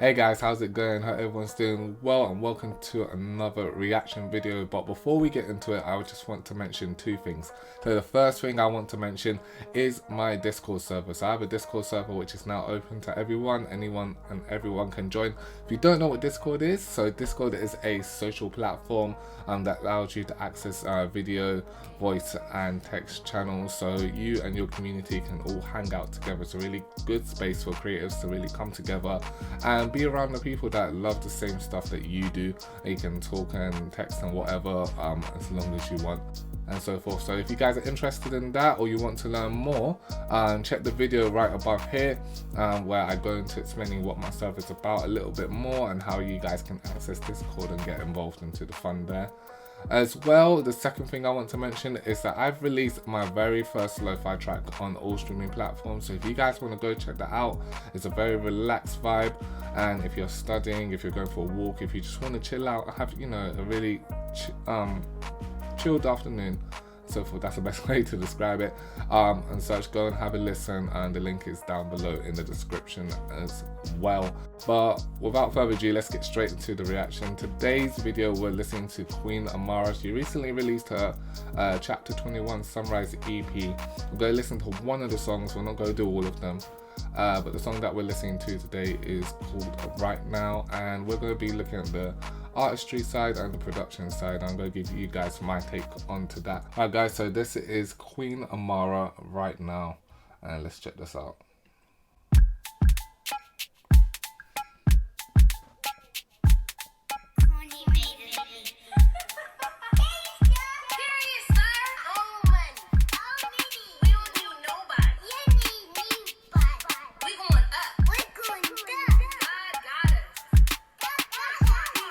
Hey guys, how's it going? Hope everyone's doing well and welcome to another reaction video. But before we get into it, I just want to mention two things. So the first thing I want to mention is my Discord server. So I have a Discord server which is now open to everyone. Anyone and everyone can join. If you don't know what Discord is, so Discord is a social platform that allows you to access video, voice and text channels. So you and your community can all hang out together. It's a really good space for creatives to really come together and be around the people that love the same stuff that you do. You can talk and text and whatever as long as you want and so forth. So if you guys are interested in that or you want to learn more, check the video right above here where I go into explaining what my server is about a little bit more and how you guys can access Discord and get involved into the fun there. As well, the second thing I want to mention is that I've released my very first lo-fi track on all streaming platforms. So if you guys want to go check that out, it's a very relaxed vibe. And if you're studying, if you're going for a walk, if you just want to chill out, have a really chilled afternoon, so forth, that's the best way to describe it, and such, go and have a listen, and the link is down below in the description as well. But without further ado, let's get straight into the reaction. Today's video, we're listening to Queen Omara. She recently released her chapter 21 Sunrise EP. We're going to listen to one of the songs. We're not going to do all of them, but the song that we're listening to today is called Right Now, and we're going to be looking at the artistry side and the production side. I'm going to give you guys my take onto that. Alright guys, so this is Queen Omara Right Now, and let's check this out.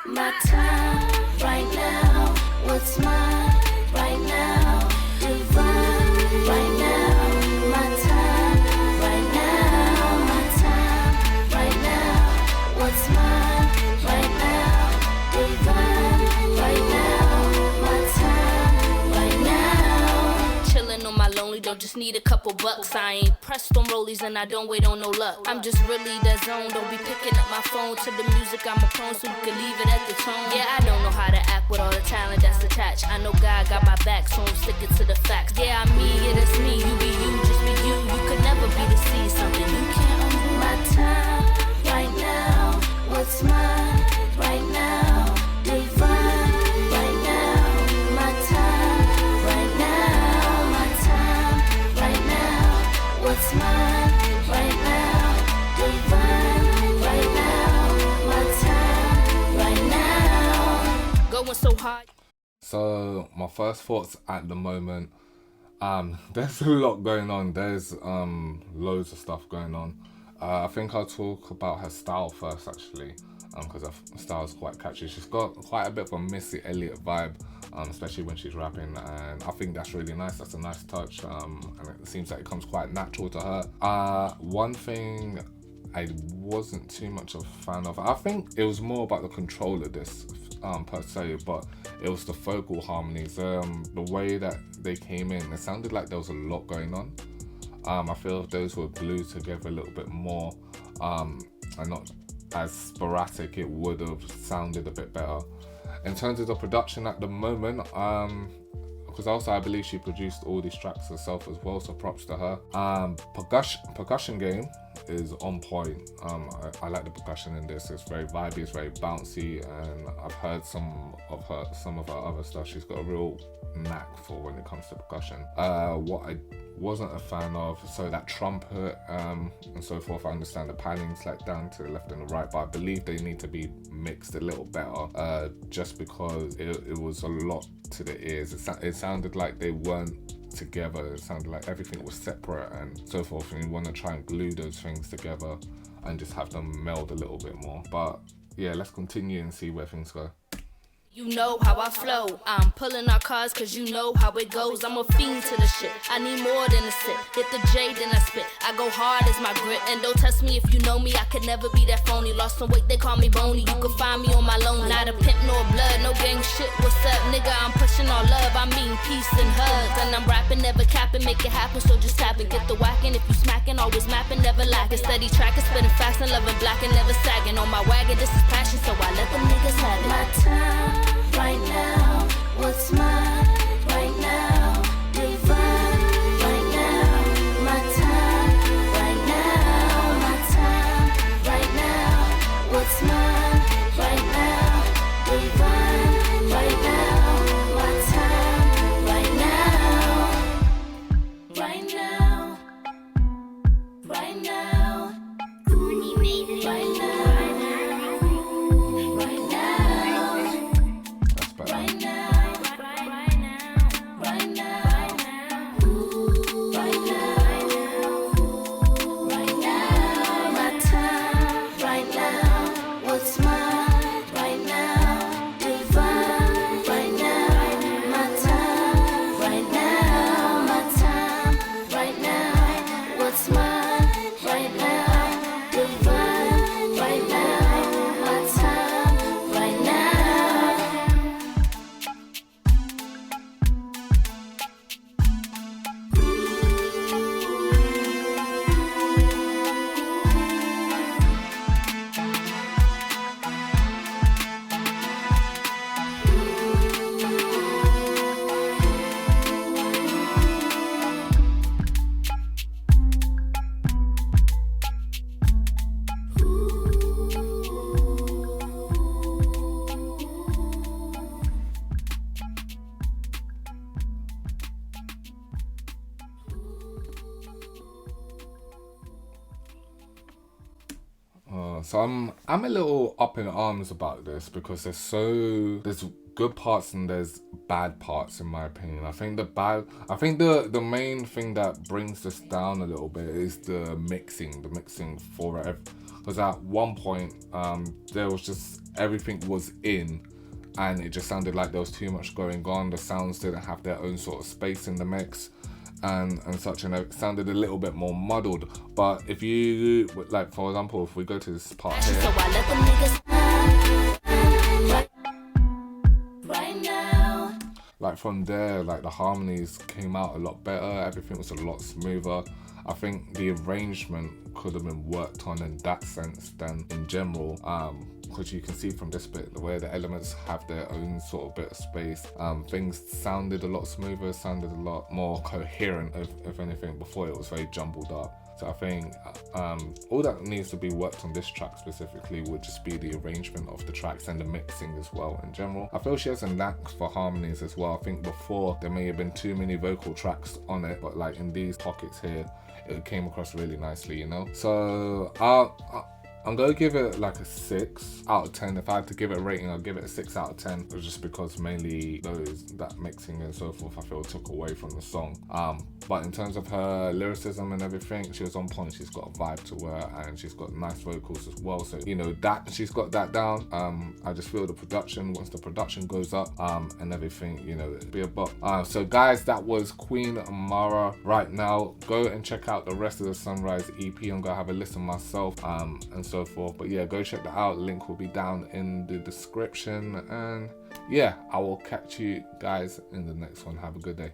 My time right now, what's mine right now, divine right now, my time right now, my time right now, what's mine right now, divine right now, my time right now. Chillin' on my lonely, don't just need a couple bucks. I ain't pressed on rollies and I don't wait on no luck. I'm just really that zone, don't be picking up my phone to the music I'm a prone, so you can leave it at the tone. Yeah, I don't know how to act with all the talent that's attached. I know God got my back, so I'm sticking to the facts. Yeah, I'm me, yeah, that's me. You be you, just be you. You could never be the sea, something you can't undo. My time right now, what's mine right now, divine right now, my time right now, my time right now, what's mine right now, divine right now, my time right now, going so hard. So my first thoughts at the moment, there's a lot going on. There's loads of stuff going on. I think I'll talk about her style first, actually, because her style is quite catchy. She's got quite a bit of a Missy Elliott vibe, especially when she's rapping, and I think that's really nice. That's a nice touch, and it seems like it comes quite natural to her. One thing I wasn't too much of a fan of, I think it was more about the control of this per se, but it was the vocal harmonies, the way that they came in. It sounded like there was a lot going on. I feel if those were glued together a little bit more and not as sporadic, it would have sounded a bit better. In terms of the production at the moment, because also I believe she produced all these tracks herself as well, so props to her. Percussion game is on point. I like the percussion in this. It's very vibey, it's very bouncy, and I've heard some of her other stuff. She's got a real knack for when it comes to percussion. What I wasn't a fan of, so that trumpet and so forth, I understand the panning's like down to the left and the right, but I believe they need to be mixed a little better, just because it was a lot to the ears. It sounded like they weren't together. It sounded like everything was separate and so forth, and you want to try and glue those things together and just have them meld a little bit more. But yeah, let's continue and see where things go. You know how I flow. I'm pulling our cars cause you know how it goes. I'm a fiend to the shit. I need more than a sip. Hit the J, then I spit. I go hard as my grip. And don't test me if you know me. I could never be that phony. Lost some weight, they call me bony. You can find me on my loan. Not a pimp nor blood. No gang shit. What's up, nigga? I'm pushing all love. I mean peace and hugs. And I'm rapping, never capping. Make it happen, so just tap it. Get the whacking. If you smacking, always mapping, never lacking. Steady tracking, spitting fast and loving black and never sagging. On my wagon, this is passion, so I let them niggas have it. My time. Right now, what's mine? Right now, divine. Right now, my time. Right now, my time. Right now, what's mine? Right now, divine. Right now, my time. Right now, right now, right now, right now. So I'm a little up in arms about this because there's good parts and there's bad parts in my opinion. I think the main thing that brings this down a little bit is the mixing for it. Because at one point there was just everything was in and it just sounded like there was too much going on. The sounds didn't have their own sort of space in the mix and such, and it sounded a little bit more muddled. But if you, like for example, if we go to this part here, so I let them niggas right now. Like from there, like the harmonies came out a lot better, everything was a lot smoother. I think the arrangement could have been worked on in that sense than in general, because you can see from this bit the way the elements have their own sort of bit of space. Things sounded a lot smoother, sounded a lot more coherent if anything. Before it was very jumbled up. So I think all that needs to be worked on this track specifically would just be the arrangement of the tracks and the mixing as well in general. I feel she has a knack for harmonies as well. I think before there may have been too many vocal tracks on it, but like in these pockets here, it came across really nicely, you know? So I'm gonna give it like a 6 out of 10. If I had to give it a rating, I'll give it a 6 out of 10. Just because mainly that mixing and so forth, I feel took away from the song. But in terms of her lyricism and everything, she was on point. She's got a vibe to her and she's got nice vocals as well. So, you know, that she's got that down. I just feel the production, once the production goes up and everything, you know, it'll be a bop. So guys, that was Queen Omara. Right now, go and check out the rest of the Sunrise EP. I'm gonna have a listen myself and so forth. But yeah, go check that out. Link will be down in the description. And yeah, I will catch you guys in the next one. Have a good day.